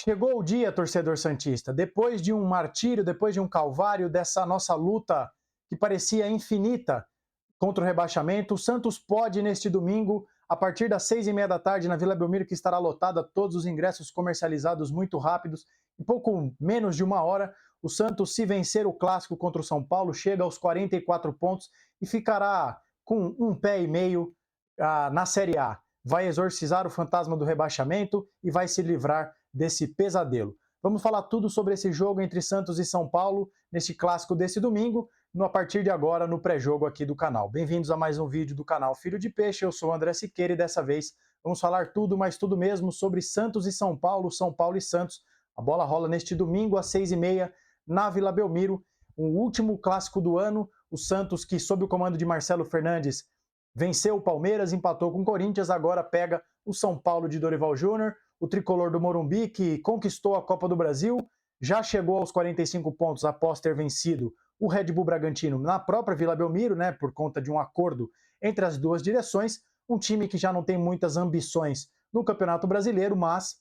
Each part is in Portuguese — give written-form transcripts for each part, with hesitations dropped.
Chegou o dia, torcedor santista, depois de um martírio, depois de um calvário, dessa nossa luta que parecia infinita contra o rebaixamento, o Santos pode, neste domingo, a partir das 6h30 da tarde, na Vila Belmiro, que estará lotada, todos os ingressos comercializados muito rápidos, em pouco menos de uma hora, o Santos, se vencer o clássico contra o São Paulo, chega aos 44 pontos e ficará com um pé e meio na Série A. Vai exorcizar o fantasma do rebaixamento e vai se livrar desse pesadelo. Vamos falar tudo sobre esse jogo entre Santos e São Paulo, neste clássico desse domingo, a partir de agora no pré-jogo aqui do canal. Bem-vindos a mais um vídeo do canal Filho de Peixe, eu sou o André Siqueira e dessa vez vamos falar tudo, mas tudo mesmo, sobre Santos e São Paulo e Santos. A bola rola neste domingo às 6h30 na Vila Belmiro, o último clássico do ano. O Santos, que sob o comando de Marcelo Fernandes venceu o Palmeiras, empatou com o Corinthians, agora pega o São Paulo de Dorival Júnior, o tricolor do Morumbi, que conquistou a Copa do Brasil, já chegou aos 45 pontos após ter vencido o Red Bull Bragantino na própria Vila Belmiro, né, por conta de um acordo entre as duas direções. Um time que já não tem muitas ambições no Campeonato Brasileiro, mas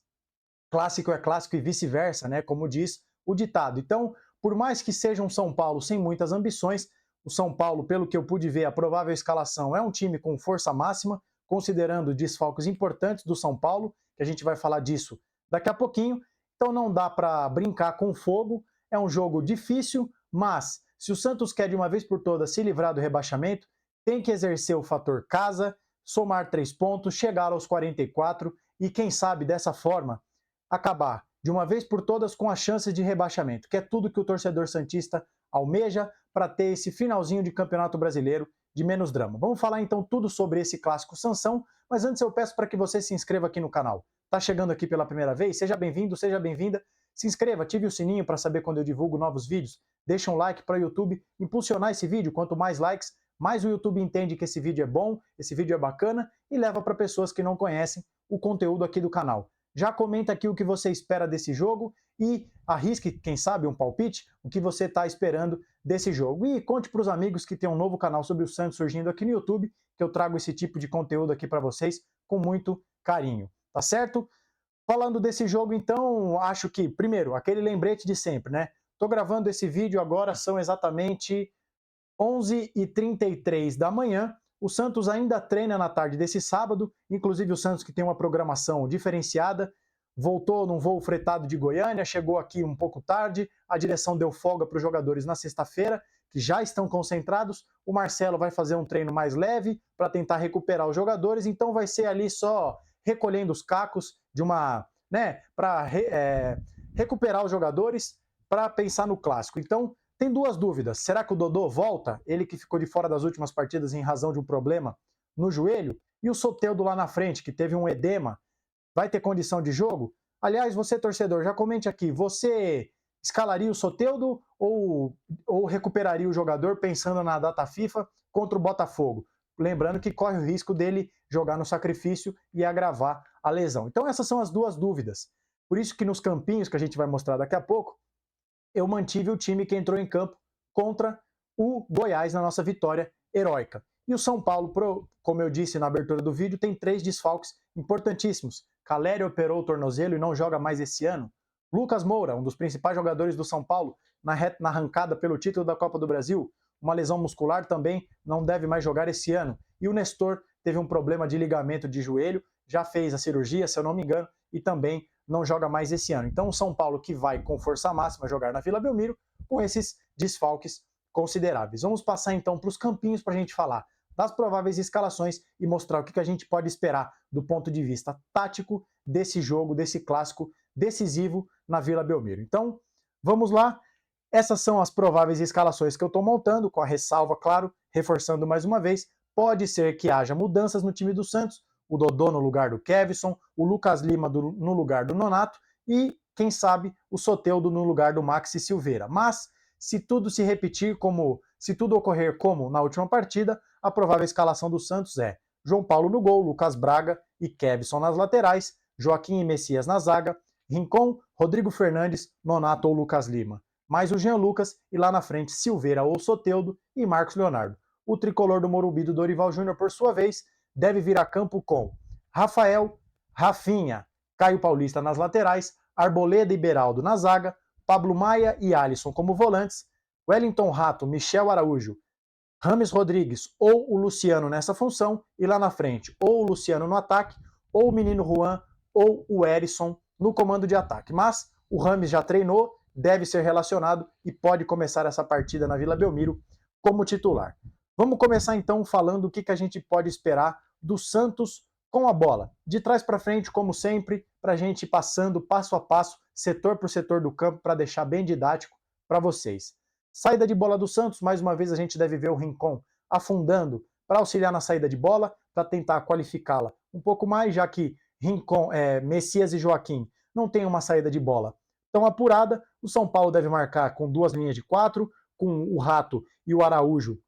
clássico é clássico e vice-versa, né, como diz o ditado. Então, por mais que seja um São Paulo sem muitas ambições, o São Paulo, pelo que eu pude ver, a provável escalação é um time com força máxima, considerando desfalques importantes do São Paulo, que a gente vai falar disso daqui a pouquinho. Então não dá para brincar com fogo, é um jogo difícil, mas se o Santos quer de uma vez por todas se livrar do rebaixamento, tem que exercer o fator casa, somar 3 pontos, chegar aos 44 e quem sabe dessa forma acabar de uma vez por todas com as chances de rebaixamento, que é tudo que o torcedor santista almeja para ter esse finalzinho de Campeonato Brasileiro de menos drama. Vamos falar então tudo sobre esse clássico Sansão, mas antes eu peço para que você se inscreva aqui no canal. Tá chegando aqui pela primeira vez? Seja bem-vindo, seja bem-vinda. Se inscreva, ative o sininho para saber quando eu divulgo novos vídeos. Deixa um like para o YouTube impulsionar esse vídeo. Quanto mais likes, mais o YouTube entende que esse vídeo é bom, esse vídeo é bacana e leva para pessoas que não conhecem o conteúdo aqui do canal. Já comenta aqui o que você espera desse jogo e arrisque, quem sabe, um palpite, o que você está esperando desse jogo. E conte para os amigos que tem um novo canal sobre o Santos surgindo aqui no YouTube, que eu trago esse tipo de conteúdo aqui para vocês com muito carinho, tá certo? Falando desse jogo, então, acho que, primeiro, aquele lembrete de sempre, né? Tô gravando esse vídeo agora, são exatamente 11h33 da manhã. O Santos ainda treina na tarde desse sábado, inclusive o Santos, que tem uma programação diferenciada, voltou num voo fretado de Goiânia, chegou aqui um pouco tarde, a direção deu folga para os jogadores na sexta-feira, que já estão concentrados. O Marcelo vai fazer um treino mais leve para tentar recuperar os jogadores, então vai ser ali só recolhendo os cacos de uma, né, para recuperar os jogadores para pensar no clássico. Então, tem duas dúvidas. Será que o Dodô volta? Ele que ficou de fora das últimas partidas em razão de um problema no joelho. E o Soteldo lá na frente, que teve um edema, vai ter condição de jogo? Aliás, você, torcedor, já comente aqui. Você escalaria o Soteldo ou recuperaria o jogador pensando na data FIFA contra o Botafogo? Lembrando que corre o risco dele jogar no sacrifício e agravar a lesão. Então essas são as duas dúvidas. Por isso que nos campinhos, que a gente vai mostrar daqui a pouco, eu mantive o time que entrou em campo contra o Goiás na nossa vitória heróica. E o São Paulo, como eu disse na abertura do vídeo, tem 3 desfalques importantíssimos. Caleri operou o tornozelo e não joga mais esse ano. Lucas Moura, um dos principais jogadores do São Paulo, na arrancada pelo título da Copa do Brasil, uma lesão muscular também, não deve mais jogar esse ano. E o Nestor teve um problema de ligamento de joelho, já fez a cirurgia, se eu não me engano, e também não joga mais esse ano. Então o São Paulo, que vai com força máxima jogar na Vila Belmiro, com esses desfalques consideráveis. Vamos passar então para os campinhos para a gente falar das prováveis escalações e mostrar o que a gente pode esperar do ponto de vista tático desse jogo, desse clássico decisivo na Vila Belmiro. Então, vamos lá. Essas são as prováveis escalações que eu estou montando, com a ressalva, claro, reforçando mais uma vez, pode ser que haja mudanças no time do Santos, o Dodô no lugar do Kevson, o Lucas Lima no lugar do Nonato e, quem sabe, o Soteldo no lugar do Maxi Silveira. Mas, se tudo se repetir se tudo ocorrer como na última partida, a provável escalação do Santos é João Paulo no gol, Lucas Braga e Kevson nas laterais, Joaquim e Messias na zaga, Rincon, Rodrigo Fernandes, Nonato ou Lucas Lima, mais o Jean Lucas e lá na frente Silveira ou Soteldo e Marcos Leonardo. O tricolor do Morumbi do Dorival Júnior, por sua vez, deve vir a campo com Rafael, Rafinha, Caio Paulista nas laterais, Arboleda e Beraldo na zaga, Pablo Maia e Alisson como volantes, Wellington Rato, Michel Araújo, Rames Rodrigues ou o Luciano nessa função, e lá na frente ou o Luciano no ataque, ou o menino Juan, ou o Erisson no comando de ataque. Mas o Rames já treinou, deve ser relacionado e pode começar essa partida na Vila Belmiro como titular. Vamos começar então falando o que a gente pode esperar do Santos com a bola. De trás para frente, como sempre, para a gente ir passando passo a passo, setor por setor do campo, para deixar bem didático para vocês. Saída de bola do Santos, mais uma vez a gente deve ver o Rincon afundando para auxiliar na saída de bola, para tentar qualificá-la um pouco mais, já que Rincon, Messias e Joaquim não têm uma saída de bola tão apurada. O São Paulo deve marcar com duas linhas de 4, com o Rato e o Araújo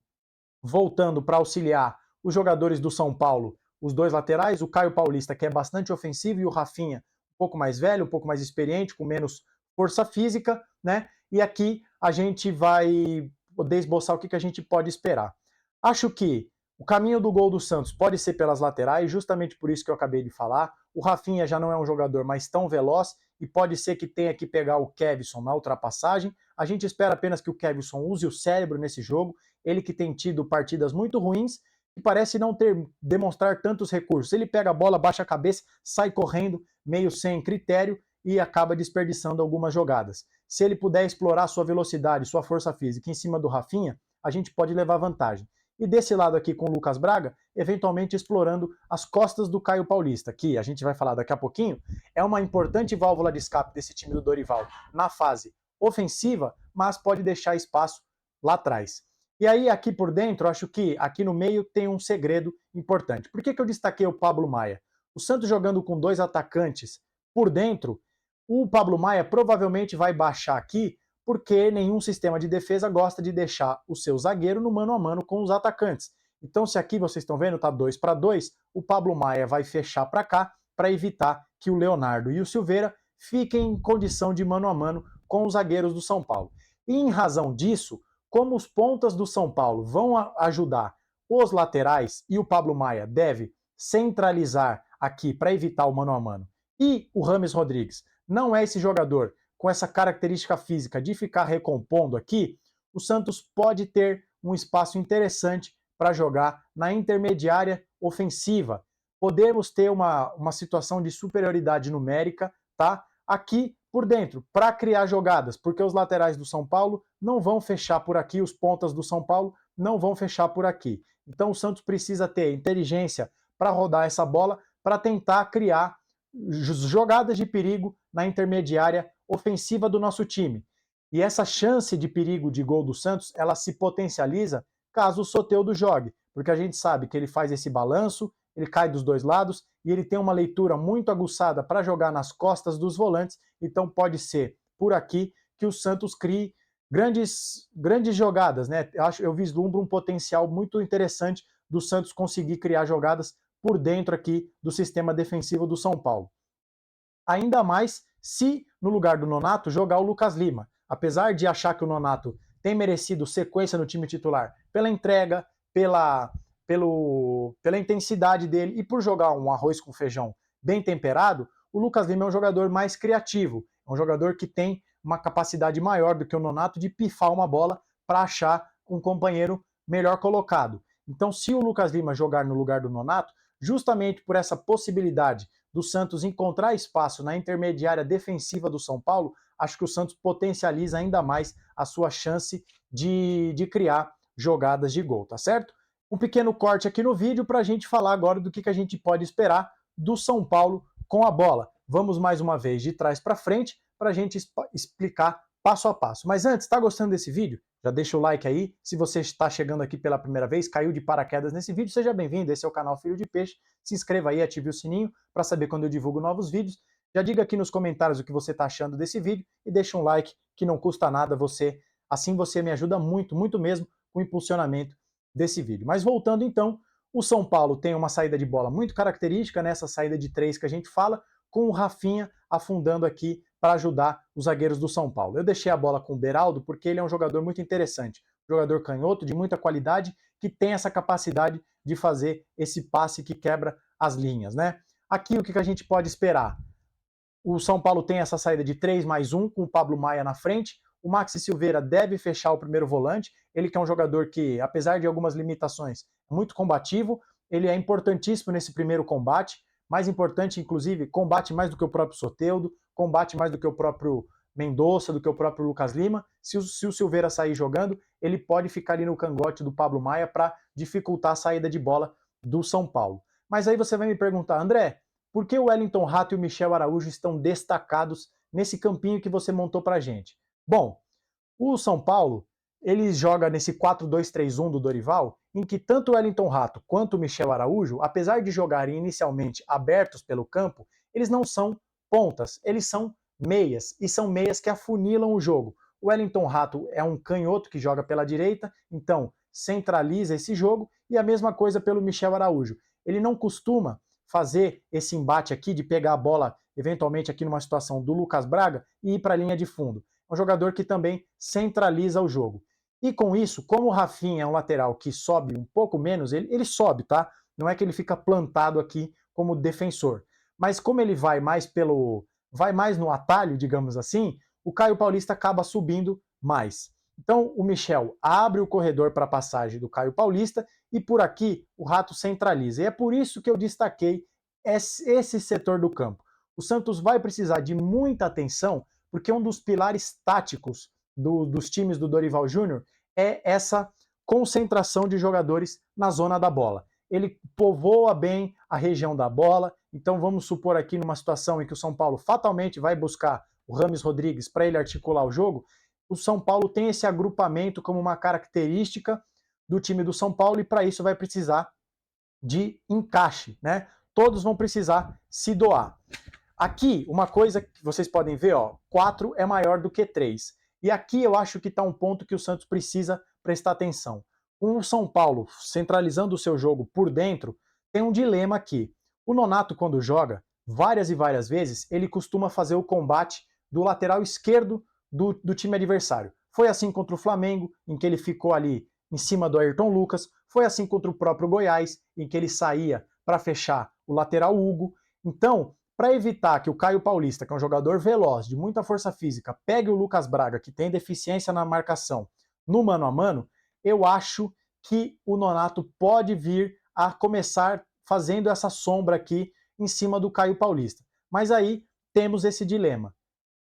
voltando para auxiliar os jogadores do São Paulo, os dois laterais, o Caio Paulista, que é bastante ofensivo, e o Rafinha, um pouco mais velho, um pouco mais experiente, com menos força física, né? E aqui a gente vai poder esboçar o que a gente pode esperar. Acho que o caminho do gol do Santos pode ser pelas laterais, justamente por isso que eu acabei de falar. O Rafinha já não é um jogador mais tão veloz e pode ser que tenha que pegar o Kevson na ultrapassagem. A gente espera apenas que o Kevson use o cérebro nesse jogo, ele que tem tido partidas muito ruins e parece não demonstrar tantos recursos. Ele pega a bola, baixa a cabeça, sai correndo, meio sem critério, e acaba desperdiçando algumas jogadas. Se ele puder explorar sua velocidade, sua força física em cima do Rafinha, a gente pode levar vantagem. E desse lado aqui com o Lucas Braga, eventualmente explorando as costas do Caio Paulista, que a gente vai falar daqui a pouquinho, é uma importante válvula de escape desse time do Dorival na fase ofensiva, mas pode deixar espaço lá atrás. E aí, aqui por dentro, acho que aqui no meio tem um segredo importante. Por que eu destaquei o Pablo Maia? O Santos jogando com dois atacantes por dentro, o Pablo Maia provavelmente vai baixar aqui, porque nenhum sistema de defesa gosta de deixar o seu zagueiro no mano a mano com os atacantes. Então, se aqui vocês estão vendo, tá 2 para 2, o Pablo Maia vai fechar para cá para evitar que o Leonardo e o Silveira fiquem em condição de mano a mano com os zagueiros do São Paulo. E em razão disso, como os pontas do São Paulo vão ajudar os laterais e o Pablo Maia deve centralizar aqui para evitar o mano a mano, e o Rames Rodrigues não é esse jogador com essa característica física de ficar recompondo aqui, o Santos pode ter um espaço interessante para jogar na intermediária ofensiva. Podemos ter uma situação de superioridade numérica, tá? Aqui por dentro, para criar jogadas, porque os laterais do São Paulo não vão fechar por aqui, os pontas do São Paulo não vão fechar por aqui. Então o Santos precisa ter inteligência para rodar essa bola, para tentar criar jogadas de perigo na intermediária ofensiva do nosso time. E essa chance de perigo de gol do Santos, ela se potencializa caso o Soteldo jogue, porque a gente sabe que ele faz esse balanço, ele cai dos dois lados e ele tem uma leitura muito aguçada para jogar nas costas dos volantes, então pode ser por aqui que o Santos crie grandes jogadas, né? Eu vislumbro um potencial muito interessante do Santos conseguir criar jogadas por dentro aqui do sistema defensivo do São Paulo. Ainda mais se, no lugar do Nonato, jogar o Lucas Lima. Apesar de achar que o Nonato tem merecido sequência no time titular pela entrega, pela intensidade dele e por jogar um arroz com feijão bem temperado, o Lucas Lima é um jogador mais criativo, é um jogador que tem uma capacidade maior do que o Nonato de pifar uma bola para achar um companheiro melhor colocado. Então, se o Lucas Lima jogar no lugar do Nonato, justamente por essa possibilidade do Santos encontrar espaço na intermediária defensiva do São Paulo, acho que o Santos potencializa ainda mais a sua chance de criar jogadas de gol, tá certo? Um pequeno corte aqui no vídeo para a gente falar agora do que a gente pode esperar do São Paulo com a bola. Vamos mais uma vez de trás para frente para a gente explicar passo a passo. Mas antes, está gostando desse vídeo? Já deixa o like aí. Se você está chegando aqui pela primeira vez, caiu de paraquedas nesse vídeo, seja bem-vindo. Esse é o canal Filho de Peixe. Se inscreva aí, ative o sininho para saber quando eu divulgo novos vídeos. Já diga aqui nos comentários o que você está achando desse vídeo e deixa um like que não custa nada. Assim você me ajuda muito, muito mesmo com o impulsionamento desse vídeo. Mas voltando então, o São Paulo tem uma saída de bola muito característica nessa saída de 3 que a gente fala, com o Rafinha afundando aqui para ajudar os zagueiros do São Paulo. Eu deixei a bola com o Beraldo porque ele é um jogador muito interessante, jogador canhoto de muita qualidade, que tem essa capacidade de fazer esse passe que quebra as linhas, né? Aqui o que a gente pode esperar? O São Paulo tem essa saída de 3+1 com o Pablo Maia na frente. O Maxi Silveira deve fechar o primeiro volante. Ele que é um jogador que, apesar de algumas limitações, é muito combativo. Ele é importantíssimo nesse primeiro combate. Mais importante, inclusive, combate mais do que o próprio Soteldo, combate mais do que o próprio Mendonça, do que o próprio Lucas Lima. Se o Silveira sair jogando, ele pode ficar ali no cangote do Pablo Maia para dificultar a saída de bola do São Paulo. Mas aí você vai me perguntar, André, por que o Wellington Rato e o Michel Araújo estão destacados nesse campinho que você montou para a gente? Bom, o São Paulo, ele joga nesse 4-2-3-1 do Dorival, em que tanto o Wellington Rato quanto o Michel Araújo, apesar de jogarem inicialmente abertos pelo campo, eles não são pontas, eles são meias, e são meias que afunilam o jogo. O Wellington Rato é um canhoto que joga pela direita, então centraliza esse jogo, e a mesma coisa pelo Michel Araújo. Ele não costuma fazer esse embate aqui de pegar a bola, eventualmente aqui numa situação do Lucas Braga, e ir para a linha de fundo. É um jogador que também centraliza o jogo. E com isso, como o Rafinha é um lateral que sobe um pouco menos, ele sobe, tá? Não é que ele fica plantado aqui como defensor. Mas como ele vai mais no atalho, digamos assim, o Caio Paulista acaba subindo mais. Então o Michel abre o corredor para a passagem do Caio Paulista e por aqui o Rato centraliza. E é por isso que eu destaquei esse setor do campo. O Santos vai precisar de muita atenção, porque um dos pilares táticos dos times do Dorival Júnior é essa concentração de jogadores na zona da bola. Ele povoa bem a região da bola, então vamos supor aqui numa situação em que o São Paulo fatalmente vai buscar o Rames Rodrigues para ele articular o jogo, o São Paulo tem esse agrupamento como uma característica do time do São Paulo e para isso vai precisar de encaixe, né? Todos vão precisar se doar. Aqui, uma coisa que vocês podem ver, ó, 4 é maior do que 3. E aqui eu acho que está um ponto que o Santos precisa prestar atenção. Com o São Paulo centralizando o seu jogo por dentro, tem um dilema aqui. O Nonato, quando joga, várias e várias vezes, ele costuma fazer o combate do lateral esquerdo do time adversário. Foi assim contra o Flamengo, em que ele ficou ali em cima do Ayrton Lucas. Foi assim contra o próprio Goiás, em que ele saía para fechar o lateral Hugo. Então, para evitar que o Caio Paulista, que é um jogador veloz, de muita força física, pegue o Lucas Braga, que tem deficiência na marcação, no mano a mano, eu acho que o Nonato pode vir a começar fazendo essa sombra aqui em cima do Caio Paulista. Mas aí temos esse dilema.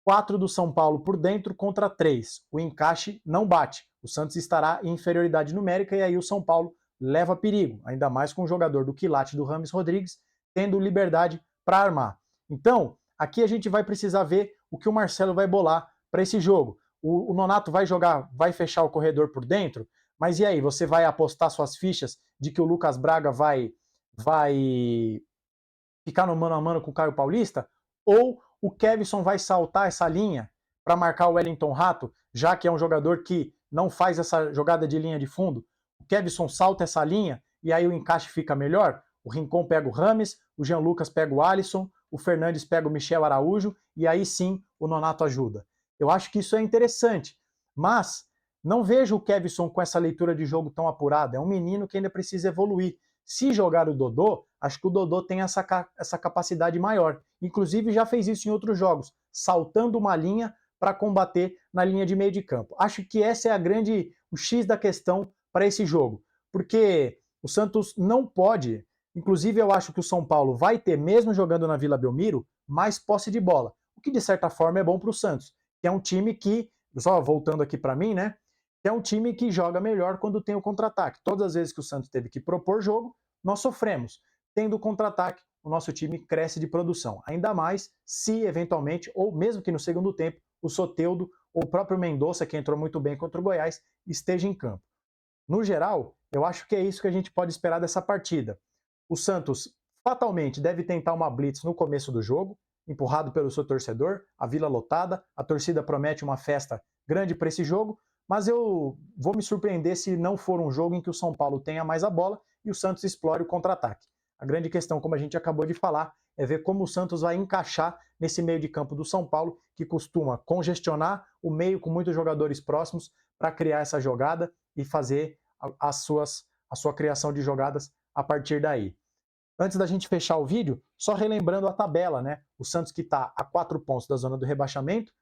4 do São Paulo por dentro contra 3. O encaixe não bate. O Santos estará em inferioridade numérica e aí o São Paulo leva perigo, ainda mais com o jogador do quilate do Rames Rodrigues tendo liberdade para armar. Então, aqui a gente vai precisar ver o que o Marcelo vai bolar para esse jogo. O Nonato vai jogar, vai fechar o corredor por dentro, mas e aí? Você vai apostar suas fichas de que o Lucas Braga vai ficar no mano a mano com o Caio Paulista? Ou o Kevson vai saltar essa linha para marcar o Wellington Rato, já que é um jogador que não faz essa jogada de linha de fundo? O Kevson salta essa linha e aí o encaixe fica melhor? O Rincon pega o Rames, o Jean Lucas pega o Alisson, o Fernandes pega o Michel Araújo e aí sim o Nonato ajuda. Eu acho que isso é interessante, mas não vejo o Kevson com essa leitura de jogo tão apurada. É um menino que ainda precisa evoluir. Se jogar o Dodô, acho que o Dodô tem essa capacidade maior. Inclusive já fez isso em outros jogos, saltando uma linha para combater na linha de meio de campo. Acho que essa é o X da questão para esse jogo, porque o Santos não pode. Inclusive, eu acho que o São Paulo vai ter, mesmo jogando na Vila Belmiro, mais posse de bola, o que de certa forma é bom para o Santos, que é um time que, só voltando aqui para mim, né, que é um time que joga melhor quando tem o contra-ataque. Todas as vezes que o Santos teve que propor jogo, nós sofremos. Tendo o contra-ataque, o nosso time cresce de produção. Ainda mais se, eventualmente, ou mesmo que no segundo tempo, o Soteldo ou o próprio Mendonça, que entrou muito bem contra o Goiás, esteja em campo. No geral, eu acho que é isso que a gente pode esperar dessa partida. O Santos fatalmente deve tentar uma blitz no começo do jogo, empurrado pelo seu torcedor, a Vila lotada, a torcida promete uma festa grande para esse jogo, mas eu vou me surpreender se não for um jogo em que o São Paulo tenha mais a bola e o Santos explore o contra-ataque. A grande questão, como a gente acabou de falar, é ver como o Santos vai encaixar nesse meio de campo do São Paulo, que costuma congestionar o meio com muitos jogadores próximos para criar essa jogada e fazer a sua criação de jogadas a partir daí. Antes da gente fechar o vídeo, só relembrando a tabela, né? O Santos que está a 4 pontos da zona do rebaixamento.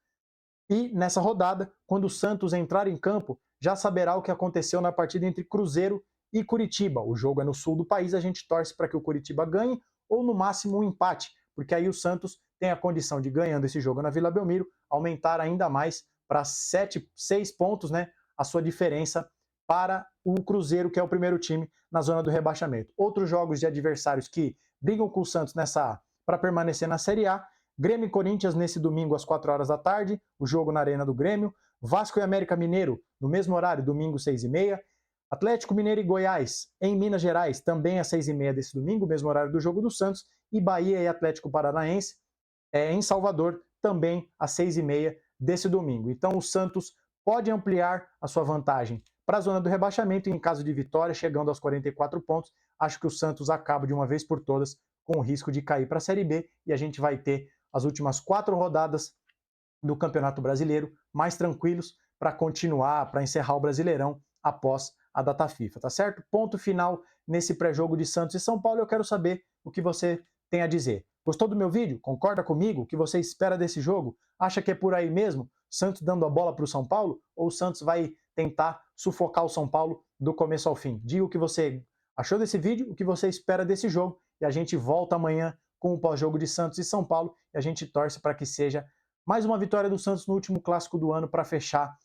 E nessa rodada, quando o Santos entrar em campo, já saberá o que aconteceu na partida entre Cruzeiro e Curitiba. O jogo é no sul do país, a gente torce para que o Curitiba ganhe ou no máximo um empate, porque aí o Santos tem a condição de, ganhando esse jogo na Vila Belmiro, aumentar ainda mais para 6 pontos, né, a sua diferença para o Cruzeiro, que é o primeiro time na zona do rebaixamento. Outros jogos de adversários que brigam com o Santos nessa para permanecer na Série A: Grêmio e Corinthians nesse domingo às 4 horas da tarde, o jogo na Arena do Grêmio. Vasco e América Mineiro no mesmo horário, domingo 6h30. Atlético Mineiro e Goiás em Minas Gerais, também às 6h30 desse domingo, mesmo horário do jogo do Santos. E Bahia e Atlético Paranaense em Salvador, também às 6h30 desse domingo. Então o Santos pode ampliar a sua vantagem para a zona do rebaixamento e, em caso de vitória, chegando aos 44 pontos, acho que o Santos acaba de uma vez por todas com o risco de cair para a Série B e a gente vai ter as últimas 4 rodadas do Campeonato Brasileiro mais tranquilos para continuar, para encerrar o Brasileirão após a data FIFA, tá certo? Ponto final nesse pré-jogo de Santos e São Paulo. Eu quero saber o que você tem a dizer. Gostou do meu vídeo? Concorda comigo? O que você espera desse jogo? Acha que é por aí mesmo? Santos dando a bola para o São Paulo? Ou o Santos vai tentar sufocar o São Paulo do começo ao fim? Diga o que você achou desse vídeo, o que você espera desse jogo e a gente volta amanhã com o pós-jogo de Santos e São Paulo e a gente torce para que seja mais uma vitória do Santos no último clássico do ano para fechar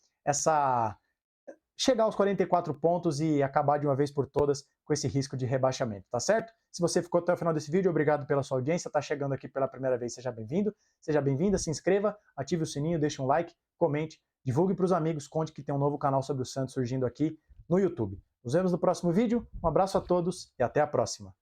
chegar aos 44 pontos e acabar de uma vez por todas com esse risco de rebaixamento, tá certo? Se você ficou até o final desse vídeo, obrigado pela sua audiência, tá chegando aqui pela primeira vez, seja bem-vindo, seja bem-vinda, se inscreva, ative o sininho, deixe um like, comente, divulgue para os amigos, conte que tem um novo canal sobre o Santos surgindo aqui no YouTube. Nos vemos no próximo vídeo, um abraço a todos e até a próxima.